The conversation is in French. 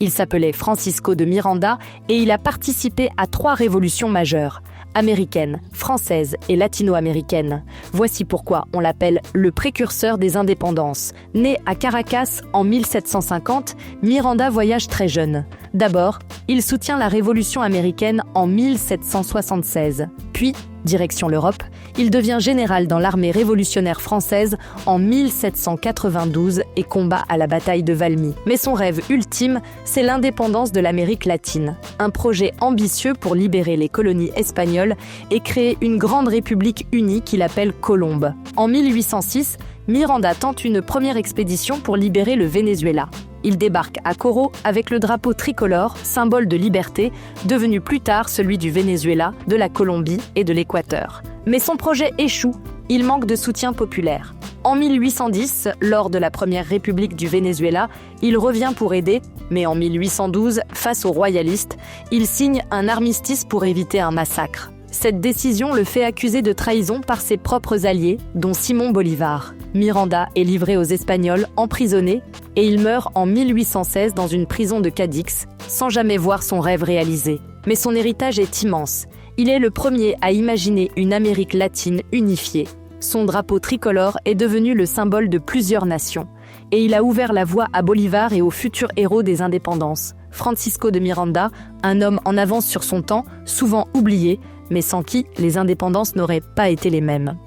Il s'appelait Francisco de Miranda et il a participé à 3 révolutions majeures, américaine, française et latino-américaine. Voici pourquoi on l'appelle le précurseur des indépendances. Né à Caracas en 1750, Miranda voyage très jeune. D'abord, il soutient la Révolution américaine en 1776. Puis, direction l'Europe, il devient général dans l'armée révolutionnaire française en 1792 et combat à la bataille de Valmy. Mais son rêve ultime, c'est l'indépendance de l'Amérique latine. Un projet ambitieux pour libérer les colonies espagnoles et créer une grande république unie qu'il appelle Colombe. En 1806, Miranda tente une première expédition pour libérer le Venezuela. Il débarque à Coro avec le drapeau tricolore, symbole de liberté, devenu plus tard celui du Venezuela, de la Colombie et de l'Équateur. Mais son projet échoue, il manque de soutien populaire. En 1810, lors de la première république du Venezuela, il revient pour aider, mais en 1812, face aux royalistes, il signe un armistice pour éviter un massacre. Cette décision le fait accuser de trahison par ses propres alliés, dont Simon Bolivar. Miranda est livré aux Espagnols, emprisonné, et il meurt en 1816 dans une prison de Cadix, sans jamais voir son rêve réalisé. Mais son héritage est immense. Il est le premier à imaginer une Amérique latine unifiée. Son drapeau tricolore est devenu le symbole de plusieurs nations, et il a ouvert la voie à Bolivar et aux futurs héros des indépendances. Francisco de Miranda, un homme en avance sur son temps, souvent oublié, mais sans qui les indépendances n'auraient pas été les mêmes.